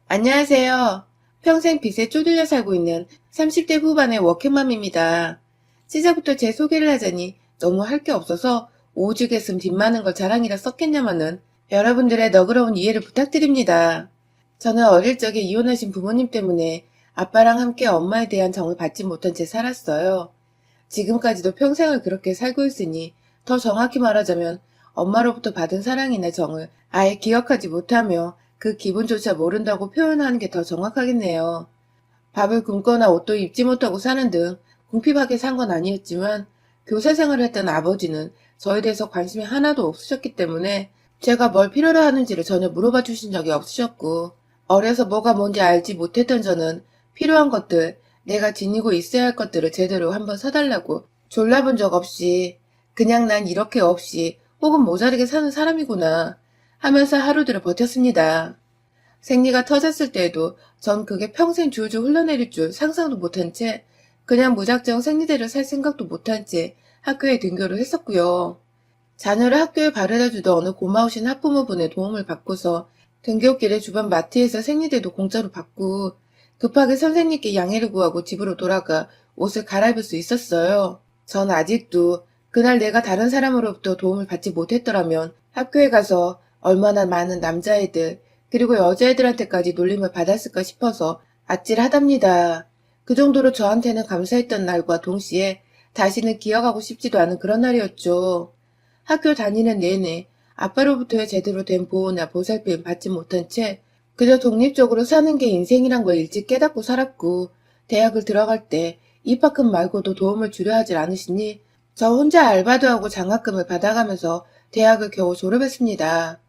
안녕하세요. 평생 빚에 쪼들려 살고 있는 30대 후반의 워킹맘입니다. 시작부터 제 소개를 하자니 너무 할 게 없어서 오죽했음 빚 많은 걸 자랑이라 썼겠냐마는 여러분들의 너그러운 이해를 부탁드립니다. 저는 어릴 적에 이혼하신 부모님 때문에 아빠랑 함께 엄마에 대한 정을 받지 못한 채 살았어요. 지금까지도 평생을 그렇게 살고 있으니 더 정확히 말하자면 엄마로부터 받은 사랑이나 정을 아예 기억하지 못하며 그 기분조차 모른다고 표현하는 게 더 정확하겠네요. 밥을 굶거나 옷도 입지 못하고 사는 등 궁핍하게 산 건 아니었지만 교사 생활을 했던 아버지는 저에 대해서 관심이 하나도 없으셨기 때문에 제가 뭘 필요로 하는지를 전혀 물어봐 주신 적이 없으셨고 어려서 뭐가 뭔지 알지 못했던 저는 필요한 것들, 내가 지니고 있어야 할 것들을 제대로 한번 사달라고 졸라본 적 없이 그냥 난 이렇게 없이 혹은 모자르게 사는 사람이구나 하면서 하루들을 버텼습니다. 생리가 터졌을 때에도 전 그게 평생 줄줄 흘러내릴 줄 상상도 못한 채 그냥 무작정 생리대를 살 생각도 못한 채 학교에 등교를 했었고요. 자녀를 학교에 바래다 주던 어느 고마우신 학부모분의 도움을 받고서 등교길에 주변 마트에서 생리대도 공짜로 받고 급하게 선생님께 양해를 구하고 집으로 돌아가 옷을 갈아입을 수 있었어요. 전 아직도 그날 내가 다른 사람으로부터 도움을 받지 못했더라면 학교에 가서 얼마나 많은 남자애들 그리고 여자애들한테까지 놀림을 받았을까 싶어서 아찔하답니다. 그 정도로 저한테는 감사했던 날과 동시에 다시는 기억하고 싶지도 않은 그런 날이었죠. 학교 다니는 내내 아빠로부터의 제대로 된 보호나 보살핌 받지 못한 채 그저 독립적으로 사는 게 인생이란 걸 일찍 깨닫고 살았고 대학을 들어갈 때 입학금 말고도 도움을 주려 하질 않으시니 저 혼자 알바도 하고 장학금을 받아가면서 대학을 겨우 졸업했습니다.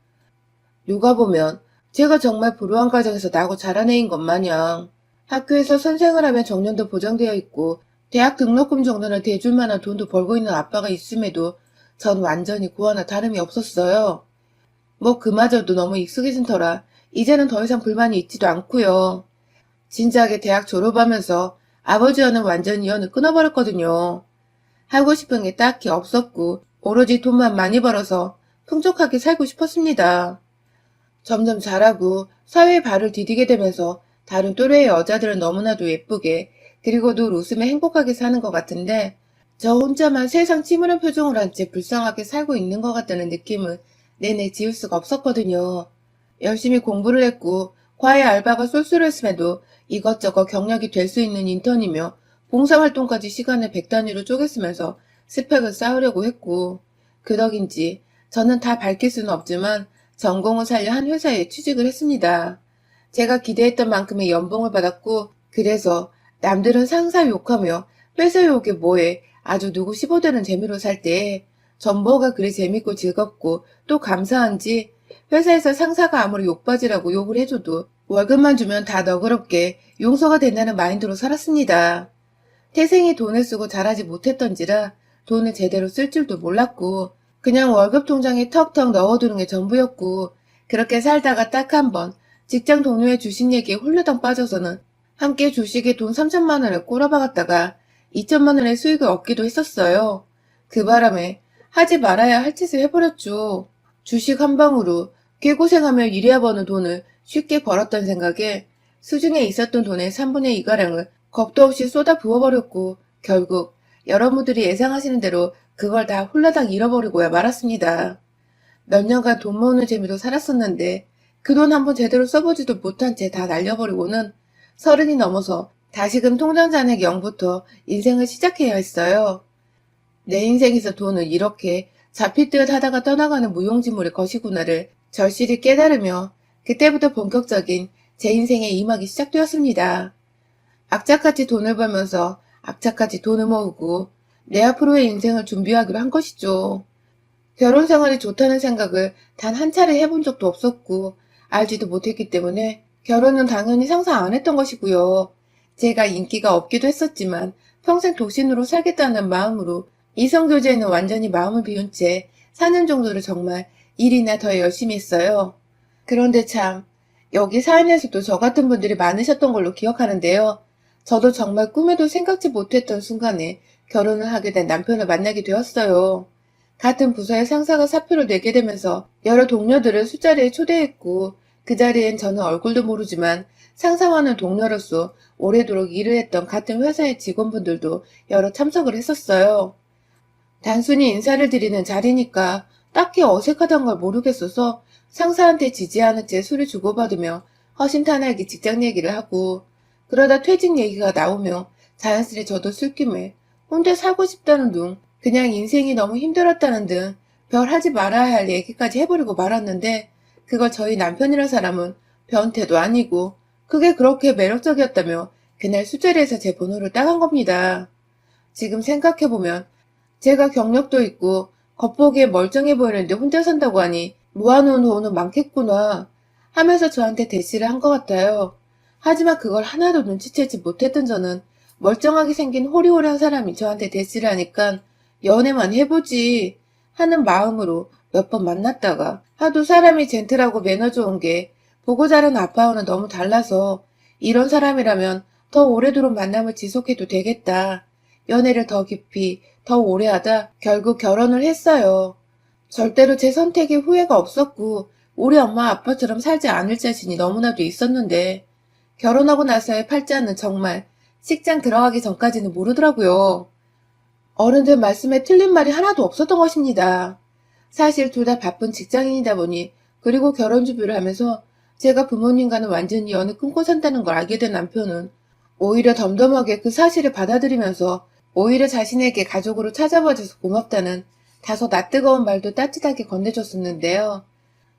누가 보면 제가 정말 불우한 가정에서 나고 자란 애인 것 마냥 학교에서 선생을 하면 정년도 보장되어 있고 대학 등록금 정도는 대줄 만한 돈도 벌고 있는 아빠가 있음에도 전 완전히 고아나 다름이 없었어요. 뭐 그마저도 너무 익숙해진 터라 이제는 더 이상 불만이 있지도 않고요. 진작에 대학 졸업하면서 아버지와는 완전히 연을 끊어버렸거든요. 하고 싶은 게 딱히 없었고 오로지 돈만 많이 벌어서 풍족하게 살고 싶었습니다. 점점 자라고 사회에 발을 디디게 되면서 다른 또래의 여자들은 너무나도 예쁘게 그리고 늘 웃으며 행복하게 사는 것 같은데 저 혼자만 세상 침울한 표정을 한 채 불쌍하게 살고 있는 것 같다는 느낌을 내내 지울 수가 없었거든요. 열심히 공부를 했고 과외 알바가 쏠쏠했음에도 이것저것 경력이 될 수 있는 인턴이며 봉사활동까지 시간을 100단위로 쪼갰으면서 스펙을 쌓으려고 했고 그 덕인지 저는 다 밝힐 수는 없지만 전공을 살려 한 회사에 취직을 했습니다. 제가 기대했던 만큼의 연봉을 받았고 그래서 남들은 상사 욕하며 회사 욕에 뭐해 아주 누구 15대는 재미로 살 때 전 뭐가 그리 재밌고 즐겁고 또 감사한지 회사에서 상사가 아무리 욕받이라고 욕을 해줘도 월급만 주면 다 너그럽게 용서가 된다는 마인드로 살았습니다. 태생이 돈을 쓰고 잘하지 못했던지라 돈을 제대로 쓸 줄도 몰랐고 그냥 월급 통장에 턱턱 넣어두는 게 전부였고 그렇게 살다가 딱 한 번 직장 동료의 주식 얘기에 홀려덩 빠져서는 함께 주식에 돈 3천만 원을 꼬라박았다가 2천만 원의 수익을 얻기도 했었어요. 그 바람에 하지 말아야 할 짓을 해버렸죠. 주식 한 방으로 개고생하며 일해야 버는 돈을 쉽게 벌었던 생각에 수중에 있었던 돈의 3분의 2가량을 겁도 없이 쏟아 부어버렸고 결국 여러분들이 예상하시는 대로 그걸 다 홀라당 잃어버리고야 말았습니다. 몇 년간 돈 모으는 재미로 살았었는데 그 돈 한번 제대로 써보지도 못한 채 다 날려버리고는 30이 넘어서 다시금 통장 잔액 0부터 인생을 시작해야 했어요. 내 인생에서 돈을 이렇게 잡힐 듯 하다가 떠나가는 무용지물의 것이구나를 절실히 깨달으며 그때부터 본격적인 제 인생의 이막이 시작되었습니다. 악착같이 돈을 벌면서 악착같이 돈을 모으고 내 앞으로의 인생을 준비하기로 한 것이죠. 결혼 생활이 좋다는 생각을 단 한 차례 해본 적도 없었고 알지도 못했기 때문에 결혼은 당연히 상상 안 했던 것이고요. 제가 인기가 없기도 했었지만 평생 독신으로 살겠다는 마음으로 이성교제에는 완전히 마음을 비운 채 4년 정도를 정말 일이나 더 열심히 했어요. 그런데 참 여기 사연에서도 저 같은 분들이 많으셨던 걸로 기억하는데요. 저도 정말 꿈에도 생각지 못했던 순간에 결혼을 하게 된 남편을 만나게 되었어요. 같은 부서의 상사가 사표를 내게 되면서 여러 동료들을 술자리에 초대했고 그 자리엔 저는 얼굴도 모르지만 상사와는 동료로서 오래도록 일을 했던 같은 회사의 직원분들도 여러 참석을 했었어요. 단순히 인사를 드리는 자리니까 딱히 어색하단 걸 모르겠어서 상사한테 지지하는 채 술을 주고받으며 허심탄회하게 직장 얘기를 하고, 그러다 퇴직 얘기가 나오며 자연스레 저도 술김에 혼자 살고 싶다는 둥, 그냥 인생이 너무 힘들었다는 등 별 하지 말아야 할 얘기까지 해버리고 말았는데, 그걸 저희 남편이란 사람은 변태도 아니고 그게 그렇게 매력적이었다며 그날 술자리에서 제 번호를 따간 겁니다. 지금 생각해보면 제가 경력도 있고 겉보기에 멀쩡해 보이는데 혼자 산다고 하니 모아놓은 돈은 많겠구나 하면서 저한테 대시를 한 것 같아요. 하지만 그걸 하나도 눈치채지 못했던 저는 멀쩡하게 생긴 호리호리한 사람이 저한테 대시를 하니까 연애만 해보지 하는 마음으로 몇 번 만났다가, 하도 사람이 젠틀하고 매너 좋은 게 보고 자란 아빠와는 너무 달라서 이런 사람이라면 더 오래도록 만남을 지속해도 되겠다. 연애를 더 깊이 더 오래 하다 결국 결혼을 했어요. 절대로 제 선택에 후회가 없었고 우리 엄마 아빠처럼 살지 않을 자신이 너무나도 있었는데, 결혼하고 나서의 팔자는 정말 식장 들어가기 전까지는 모르더라고요. 어른들 말씀에 틀린 말이 하나도 없었던 것입니다. 사실 둘 다 바쁜 직장인이다 보니, 그리고 결혼 준비를 하면서 제가 부모님과는 완전히 연을 끊고 산다는 걸 알게 된 남편은 오히려 덤덤하게 그 사실을 받아들이면서 오히려 자신에게 가족으로 찾아와줘서 고맙다는 다소 낯뜨거운 말도 따뜻하게 건네줬었는데요.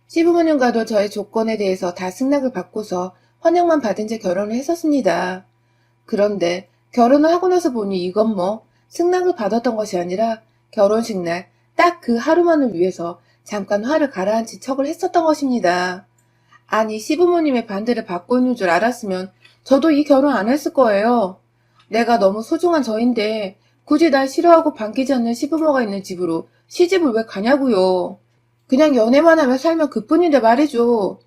시부모님과도 저의 조건에 대해서 다 승낙을 받고서 환영만 받은 채 결혼을 했었습니다. 그런데 결혼을 하고 나서 보니 이건 뭐 승낙을 받았던 것이 아니라 결혼식 날 딱 그 하루만을 위해서 잠깐 화를 가라앉힌 척을 했었던 것입니다. 아니, 시부모님의 반대를 받고 있는 줄 알았으면 저도 이 결혼 안 했을 거예요. 내가 너무 소중한 저인데 굳이 날 싫어하고 반기지 않는 시부모가 있는 집으로 시집을 왜 가냐고요. 그냥 연애만 하며 살면 그뿐인데 말이죠.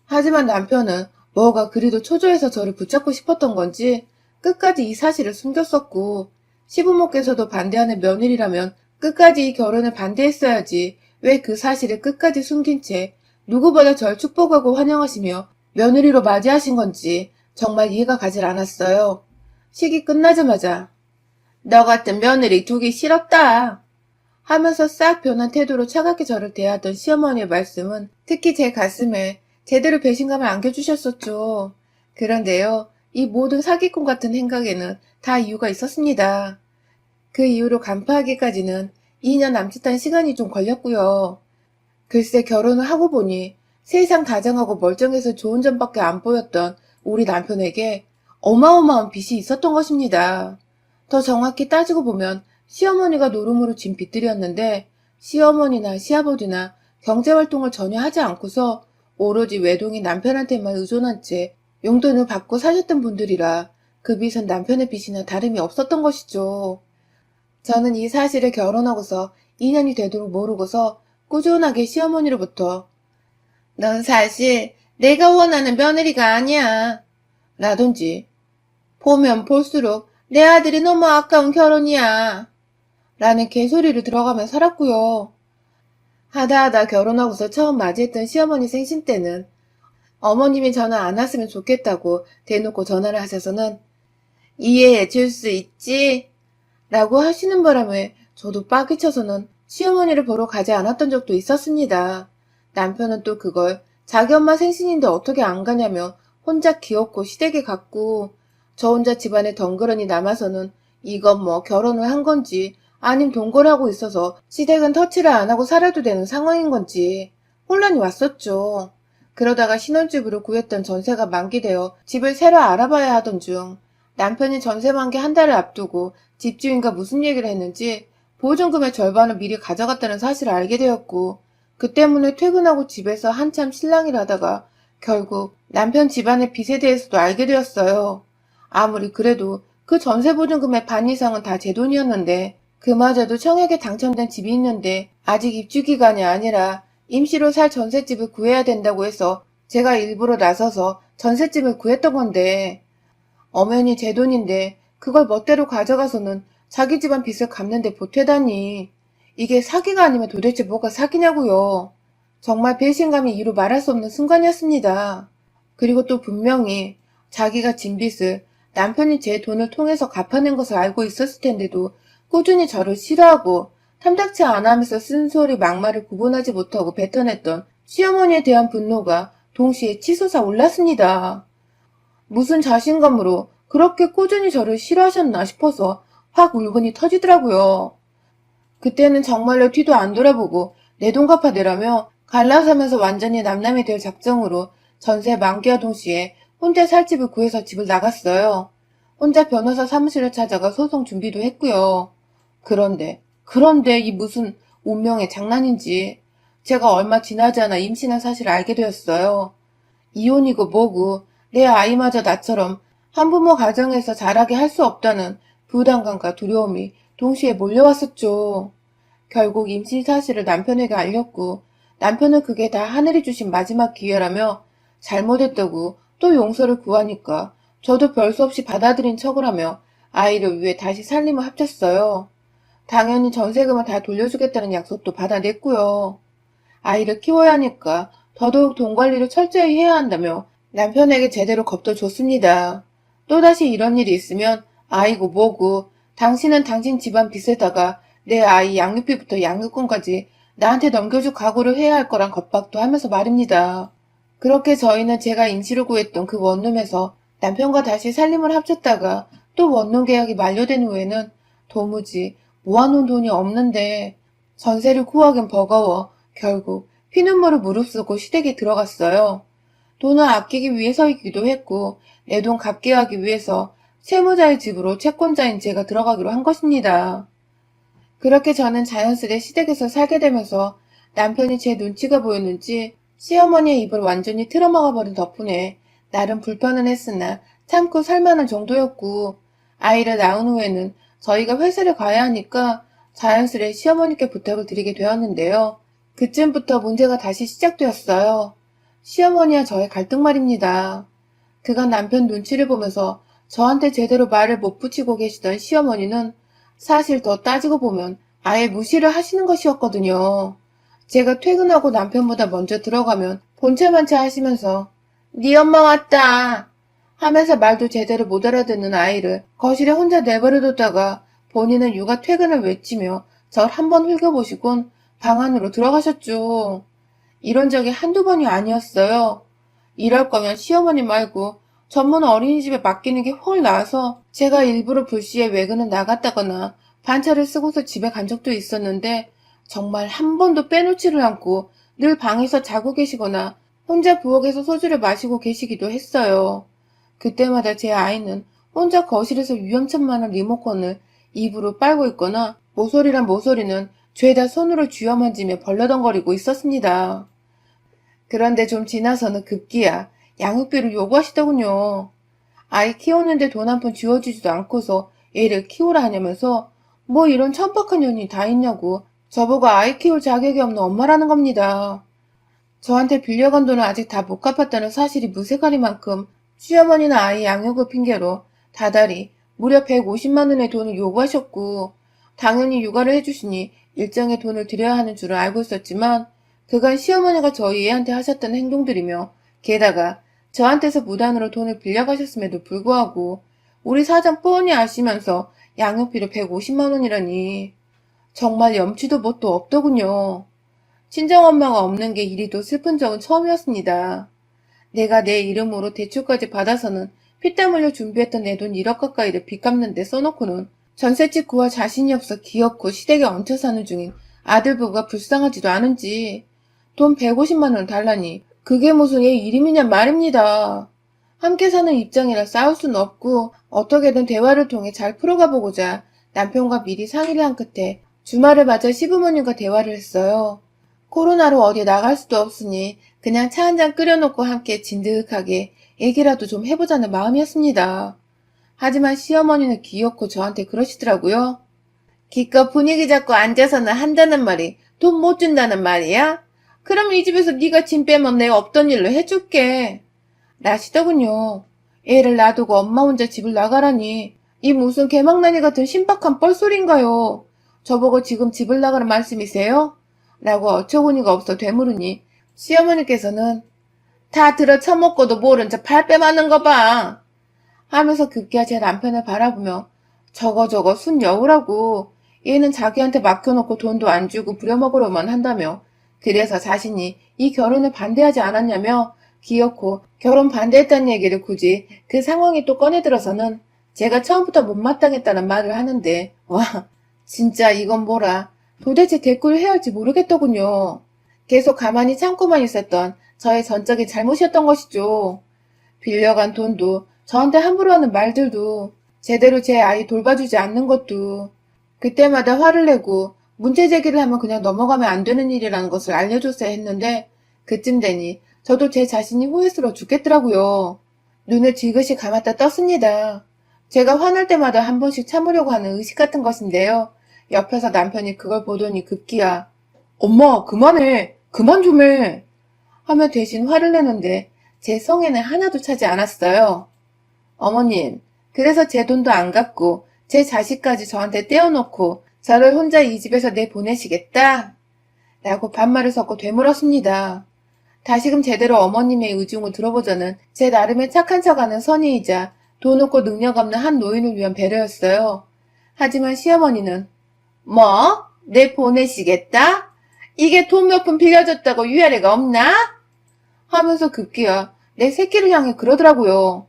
하지만 남편은 뭐가 그리도 초조해서 저를 붙잡고 싶었던 건지 끝까지 이 사실을 숨겼었고, 시부모께서도 반대하는 며느리라면 끝까지 이 결혼을 반대했어야지 왜 그 사실을 끝까지 숨긴 채 누구보다 절 축복하고 환영하시며 며느리로 맞이하신 건지 정말 이해가 가질 않았어요. 식이 끝나자마자 너 같은 며느리 두기 싫었다 하면서 싹 변한 태도로 차갑게 저를 대하던 시어머니의 말씀은 특히 제 가슴에 제대로 배신감을 안겨주셨었죠. 그런데요, 이 모든 사기꾼 같은 행각에는 다 이유가 있었습니다. 그 이유로 간파하기까지는 2년 남짓한 시간이 좀 걸렸고요. 글쎄, 결혼을 하고 보니 세상 다정하고 멀쩡해서 좋은 점밖에 안 보였던 우리 남편에게 어마어마한 빚이 있었던 것입니다. 더 정확히 따지고 보면 시어머니가 노름으로 진 빚들이었는데, 시어머니나 시아버지나 경제활동을 전혀 하지 않고서 오로지 외동인 남편한테만 의존한 채 용돈을 받고 사셨던 분들이라 그 빚은 남편의 빚이나 다름이 없었던 것이죠. 저는 이 사실을 결혼하고서 2년이 되도록 모르고서 꾸준하게 시어머니로부터 넌 사실 내가 원하는 며느리가 아니야 라든지 보면 볼수록 내 아들이 너무 아까운 결혼이야 라는 개소리를 들어가며 살았고요. 하다하다 결혼하고서 처음 맞이했던 시어머니 생신 때는 어머님이 전화 안 왔으면 좋겠다고 대놓고 전화를 하셔서는 이해해 줄 수 있지? 라고 하시는 바람에 저도 빡이 쳐서는 시어머니를 보러 가지 않았던 적도 있었습니다. 남편은 또 그걸 자기 엄마 생신인데 어떻게 안 가냐며 혼자 귀엽고 시댁에 갔고, 저 혼자 집안에 덩그러니 남아서는 이건 뭐 결혼을 한 건지 아님 동거를 하고 있어서 시댁은 터치를 안 하고 살아도 되는 상황인 건지 혼란이 왔었죠. 그러다가 신혼집으로 구했던 전세가 만기되어 집을 새로 알아봐야 하던 중 남편이 전세 만기 한 달을 앞두고 집주인과 무슨 얘기를 했는지 보증금의 절반을 미리 가져갔다는 사실을 알게 되었고, 그 때문에 퇴근하고 집에서 한참 실랑이를 하다가 결국 남편 집안의 빚에 대해서도 알게 되었어요. 아무리 그래도 그 전세 보증금의 반 이상은 다 제 돈이었는데, 그마저도 청약에 당첨된 집이 있는데 아직 입주 기간이 아니라 임시로 살 전셋집을 구해야 된다고 해서 제가 일부러 나서서 전셋집을 구했던 건데, 엄연히 제 돈인데 그걸 멋대로 가져가서는 자기 집안 빚을 갚는데 보태다니. 이게 사기가 아니면 도대체 뭐가 사기냐고요. 정말 배신감이 이루 말할 수 없는 순간이었습니다. 그리고 또 분명히 자기가 진 빚을 남편이 제 돈을 통해서 갚아낸 것을 알고 있었을 텐데도 꾸준히 저를 싫어하고 탐탁치 않아 하면서 쓴소리 막말을 구분하지 못하고 뱉어냈던 시어머니에 대한 분노가 동시에 치솟아 올랐습니다. 무슨 자신감으로 그렇게 꾸준히 저를 싫어하셨나 싶어서 확 울분이 터지더라고요. 그때는 정말로 뒤도 안 돌아보고 내 돈 갚아내라며 갈라서면서 완전히 남남이 될 작정으로 전세 만기와 동시에 혼자 살 집을 구해서 집을 나갔어요. 혼자 변호사 사무실을 찾아가 소송 준비도 했고요. 그런데 이 무슨 운명의 장난인지 제가 얼마 지나지 않아 임신한 사실을 알게 되었어요. 이혼이고 뭐고 내 아이마저 나처럼 한부모 가정에서 자라게 할 수 없다는 부담감과 두려움이 동시에 몰려왔었죠. 결국 임신 사실을 남편에게 알렸고 남편은 그게 다 하늘이 주신 마지막 기회라며 잘못했다고 또 용서를 구하니까 저도 별 수 없이 받아들인 척을 하며 아이를 위해 다시 살림을 합쳤어요. 당연히 전세금을 다 돌려주겠다는 약속도 받아냈고요. 아이를 키워야 하니까 더더욱 돈 관리를 철저히 해야 한다며 남편에게 제대로 겁도 줬습니다. 또다시 이런 일이 있으면 아이고 뭐고 당신은 당신 집안 빚에다가 내 아이 양육비부터 양육권까지 나한테 넘겨줄 각오를 해야 할 거란 겁박도 하면서 말입니다. 그렇게 저희는 제가 임시로 구했던 그 원룸에서 남편과 다시 살림을 합쳤다가 또 원룸 계약이 만료된 후에는 도무지 모아놓은 돈이 없는데 전세를 구하긴 버거워 결국 피눈물을 무릅쓰고 시댁에 들어갔어요. 돈을 아끼기 위해서이기도 했고 내 돈 갚게 하기 위해서 채무자의 집으로 채권자인 제가 들어가기로 한 것입니다. 그렇게 저는 자연스레 시댁에서 살게 되면서 남편이 제 눈치가 보였는지 시어머니의 입을 완전히 틀어막아버린 덕분에 나름 불편은 했으나 참고 살만한 정도였고 아이를 낳은 후에는 저희가 회사를 가야 하니까 자연스레 시어머니께 부탁을 드리게 되었는데요. 그쯤부터 문제가 다시 시작되었어요. 시어머니와 저의 갈등 말입니다. 그간 남편 눈치를 보면서 저한테 제대로 말을 못 붙이고 계시던 시어머니는 사실 더 따지고 보면 아예 무시를 하시는 것이었거든요. 제가 퇴근하고 남편보다 먼저 들어가면 본체만체 하시면서 네 엄마 왔다 하면서 말도 제대로 못 알아듣는 아이를 거실에 혼자 내버려뒀다가 본인은 육아 퇴근을 외치며 절 한번 흘겨보시곤 방 안으로 들어가셨죠. 이런 적이 한두 번이 아니었어요. 이럴 거면 시어머니 말고 전문 어린이집에 맡기는 게 훨 나아서 제가 일부러 불시에 외근을 나갔다거나 반차를 쓰고서 집에 간 적도 있었는데 정말 한 번도 빼놓지를 않고 늘 방에서 자고 계시거나 혼자 부엌에서 소주를 마시고 계시기도 했어요. 그때마다 제 아이는 혼자 거실에서 위험천만한 리모컨을 입으로 빨고 있거나 모서리란 모서리는 죄다 손으로 쥐어만지며 벌러덩거리고 있었습니다. 그런데 좀 지나서는 급기야 양육비를 요구하시더군요. 아이 키우는데 돈 한 푼 쥐어주지도 않고서 애를 키우라 하냐면서 뭐 이런 천박한 년이 다 있냐고 저보고 아이 키울 자격이 없는 엄마라는 겁니다. 저한테 빌려간 돈을 아직 다 못 갚았다는 사실이 무색하리만큼 시어머니나 아이 양육을 핑계로 다달이 무려 150만 원의 돈을 요구하셨고 당연히 육아를 해주시니 일정의 돈을 드려야 하는 줄을 알고 있었지만 그간 시어머니가 저희 애한테 하셨던 행동들이며 게다가 저한테서 무단으로 돈을 빌려가셨음에도 불구하고 우리 사정 뻔히 아시면서 양육비로 150만 원이라니 정말 염치도 뭣도 없더군요. 친정엄마가 없는 게 이리도 슬픈 적은 처음이었습니다. 내가 내 이름으로 대출까지 받아서는 피땀 흘려 준비했던 내 돈 1억 가까이를 빚 갚는데 써놓고는 전셋집 구할 자신이 없어 기어코 시댁에 얹혀 사는 중인 아들 부부가 불쌍하지도 않은지 돈 150만 원 달라니 그게 무슨 얘 이름이냐 말입니다. 함께 사는 입장이라 싸울 수는 없고 어떻게든 대화를 통해 잘 풀어가 보고자 남편과 미리 상의를 한 끝에 주말을 맞아 시부모님과 대화를 했어요. 코로나로 어디 나갈 수도 없으니 그냥 차 한 잔 끓여놓고 함께 진득하게 얘기라도 좀 해보자는 마음이었습니다. 하지만 시어머니는 귀엽고 저한테 그러시더라고요. 기껏 분위기 잡고 앉아서는 한다는 말이 돈 못 준다는 말이야? 그럼 이 집에서 네가 짐 빼면 내가 없던 일로 해줄게. 라시더군요. 애를 놔두고 엄마 혼자 집을 나가라니 이 무슨 개망나니 같은 신박한 뻘소리인가요? 저보고 지금 집을 나가는 말씀이세요? 라고 어처구니가 없어 되물으니 시어머니께서는 다 들어 처먹고도 모른 척 발 빼맞는 거 봐. 하면서 급기야 제 남편을 바라보며 저거 순 여우라고 얘는 자기한테 맡겨놓고 돈도 안 주고 부려먹으려만 한다며 그래서 자신이 이 결혼을 반대하지 않았냐며 기어코 결혼 반대했다는 얘기를 굳이 그 상황이 또 꺼내들어서는 제가 처음부터 못마땅했다는 말을 하는데 와 진짜 이건 뭐라 도대체 대꾸를 해야 할지 모르겠더군요. 계속 가만히 참고만 있었던 저의 전적인 잘못이었던 것이죠. 빌려간 돈도 저한테 함부로 하는 말들도 제대로 제 아이 돌봐주지 않는 것도 그때마다 화를 내고 문제 제기를 하면 그냥 넘어가면 안 되는 일이라는 것을 알려줬어야 했는데 그쯤 되니 저도 제 자신이 후회스러워 죽겠더라고요. 눈을 지그시 감았다 떴습니다. 제가 화날 때마다 한 번씩 참으려고 하는 의식 같은 것인데요. 옆에서 남편이 그걸 보더니 급기야 엄마 그만해 그만 좀 해 하며 대신 화를 내는데 제 성에는 하나도 차지 않았어요. 어머님, 그래서 제 돈도 안 갚고 제 자식까지 저한테 떼어놓고 저를 혼자 이 집에서 내보내시겠다? 라고 반말을 섞고 되물었습니다. 다시금 제대로 어머님의 의중을 들어보자는 제 나름의 착한 척하는 선의이자 돈 없고 능력 없는 한 노인을 위한 배려였어요. 하지만 시어머니는 뭐? 내보내시겠다? 이게 돈 몇 푼 빌려줬다고 위아래가 없나? 하면서 급기야 내 새끼를 향해 그러더라고요.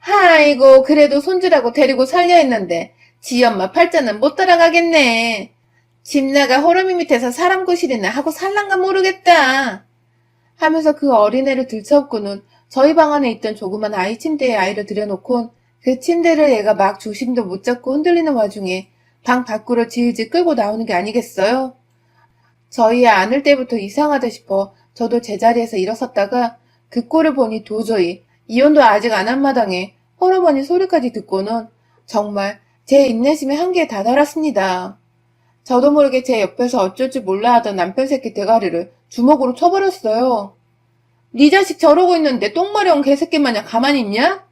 아이고 그래도 손주라고 데리고 살려 했는데 지 엄마 팔자는 못 따라가겠네. 집 나가 호러미 밑에서 사람 구실이나 하고 살란가 모르겠다. 하면서 그 어린애를 들쳐업고는 저희 방 안에 있던 조그만 아이 침대에 아이를 들여놓곤 그 침대를 애가 막 중심도 못 잡고 흔들리는 와중에 방 밖으로 질질 끌고 나오는 게 아니겠어요? 저희 애 안을 때부터 이상하다 싶어 저도 제자리에서 일어섰다가 그 꼴을 보니 도저히 이혼도 아직 안 한 마당에 헐어머니 소리까지 듣고는 정말 제 인내심의 한계에 다다랐습니다. 저도 모르게 제 옆에서 어쩔 줄 몰라 하던 남편 새끼 대가리를 주먹으로 쳐버렸어요. 네 자식 저러고 있는데 똥마려운 개새끼 마냥 가만히 있냐?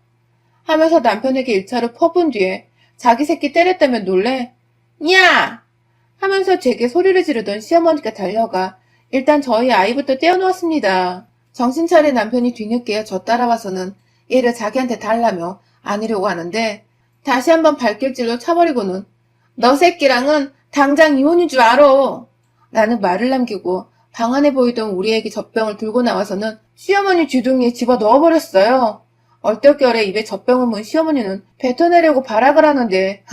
하면서 남편에게 일차를 퍼본 뒤에 자기 새끼 때렸다며 놀래 야! 하면서 제게 소리를 지르던 시어머니가 달려가 일단 저희 아이부터 떼어놓았습니다. 정신 차린 남편이 뒤늦게 저 따라와서는 얘를 자기한테 달라며 안으려고 하는데 다시 한번 발길질로 차버리고는 너 새끼랑은 당장 이혼인 줄 알아. 라는 말을 남기고 방 안에 보이던 우리 애기 젖병을 들고 나와서는 시어머니 쥐둥이에 집어 넣어버렸어요. 얼떨결에 입에 젖병을 문 시어머니는 뱉어내려고 발악을 하는데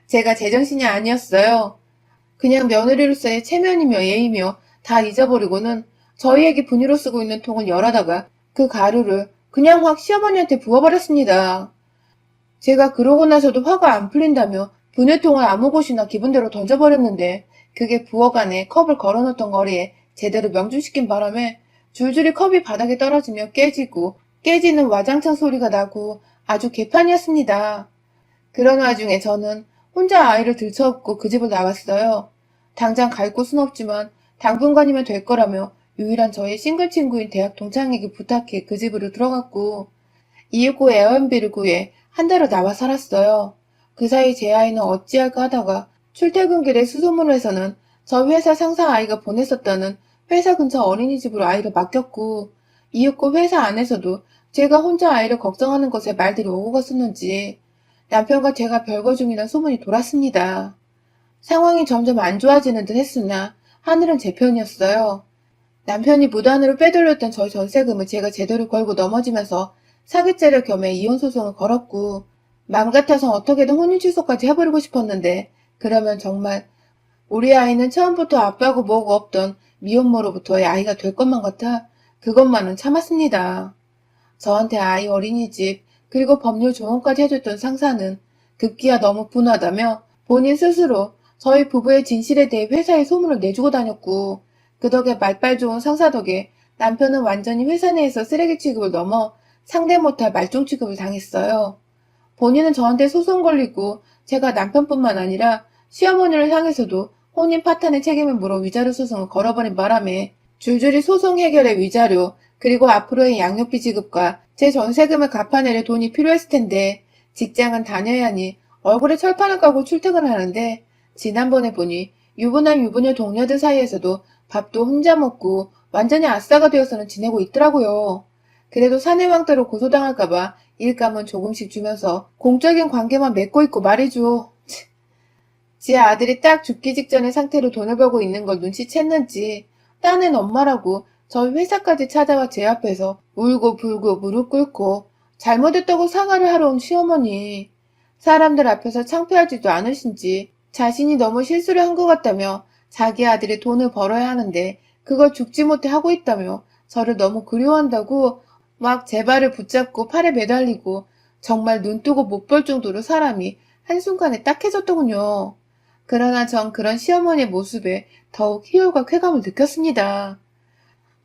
제가 제정신이 아니었어요. 그냥 며느리로서의 체면이며 예의며 다 잊어버리고는 저희에게 분유로 쓰고 있는 통을 열어다가 그 가루를 그냥 확 시어머니한테 부어버렸습니다. 제가 그러고 나서도 화가 안 풀린다며 분유통을 아무 곳이나 기분대로 던져버렸는데 그게 부엌안에 컵을 걸어놓던 거리에 제대로 명중시킨 바람에 줄줄이 컵이 바닥에 떨어지며 깨지고 깨지는 와장창 소리가 나고 아주 개판이었습니다. 그런 와중에 저는 혼자 아이를 들쳐업고 그 집을 나왔어요. 당장 갈 곳은 없지만 당분간이면 될 거라며 유일한 저의 싱글 친구인 대학 동창에게 부탁해 그 집으로 들어갔고 이윽고 에어비를 구해 한 달을 나와 살았어요. 그 사이 제 아이는 어찌할까 하다가 출퇴근길에 수소문에서는 저 회사 상사 아이가 보냈었다는 회사 근처 어린이집으로 아이를 맡겼고 이윽고 회사 안에서도 제가 혼자 아이를 걱정하는 것에 말들이 오고 갔었는지 남편과 제가 별거 중이란 소문이 돌았습니다. 상황이 점점 안 좋아지는 듯 했으나 하늘은 제 편이었어요. 남편이 무단으로 빼돌렸던 저희 전세금을 제가 제대로 걸고 넘어지면서 사기죄를 겸해 이혼소송을 걸었고 맘 같아서 어떻게든 혼인 취소까지 해버리고 싶었는데 그러면 정말 우리 아이는 처음부터 아빠고 뭐고 없던 미혼모로부터의 아이가 될 것만 같아 그것만은 참았습니다. 저한테 아이 어린이집 그리고 법률 조언까지 해줬던 상사는 급기야 너무 분하다며 본인 스스로 저희 부부의 진실에 대해 회사에 소문을 내주고 다녔고 그 덕에 말빨 좋은 상사 덕에 남편은 완전히 회사 내에서 쓰레기 취급을 넘어 상대 못할 말종 취급을 당했어요. 본인은 저한테 소송 걸리고 제가 남편뿐만 아니라 시어머니를 향해서도 혼인 파탄의 책임을 물어 위자료 소송을 걸어버린 바람에 줄줄이 소송 해결의 위자료 그리고 앞으로의 양육비 지급과 제 전세금을 갚아내려 돈이 필요했을 텐데 직장은 다녀야 하니 얼굴에 철판을 까고 출퇴근을 하는데 지난번에 보니 유부남 유부녀 동료들 사이에서도 밥도 혼자 먹고 완전히 아싸가 되어서는 지내고 있더라고요. 그래도 사내 왕따로 고소당할까봐 일감은 조금씩 주면서 공적인 관계만 맺고 있고 말이죠. 지 아들이 딱 죽기 직전의 상태로 돈을 벌고 있는 걸 눈치챘는지 딴엔 엄마라고 저희 회사까지 찾아와 제 앞에서 울고 불고 무릎 꿇고 잘못했다고 사과를 하러 온 시어머니. 사람들 앞에서 창피하지도 않으신지 자신이 너무 실수를 한 것 같다며 자기 아들이 돈을 벌어야 하는데 그걸 죽지 못해 하고 있다며 저를 너무 그리워한다고 막 제 발을 붙잡고 팔에 매달리고 정말 눈 뜨고 못 볼 정도로 사람이 한순간에 딱해졌더군요. 그러나 전 그런 시어머니의 모습에 더욱 희열과 쾌감을 느꼈습니다.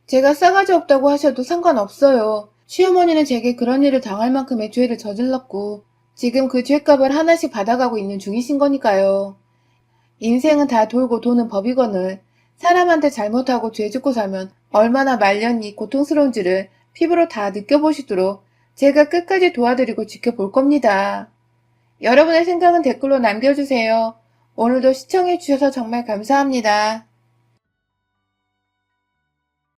제가 싸가지 없다고 하셔도 상관없어요. 시어머니는 제게 그런 일을 당할 만큼의 죄를 저질렀고 지금 그 죄값을 하나씩 받아가고 있는 중이신 거니까요. 인생은 다 돌고 도는 법이거늘 사람한테 잘못하고 죄 짓고 살면 얼마나 말년이 고통스러운지를 피부로 다 느껴보시도록 제가 끝까지 도와드리고 지켜볼 겁니다. 여러분의 생각은 댓글로 남겨주세요. 오늘도 시청해주셔서 정말 감사합니다.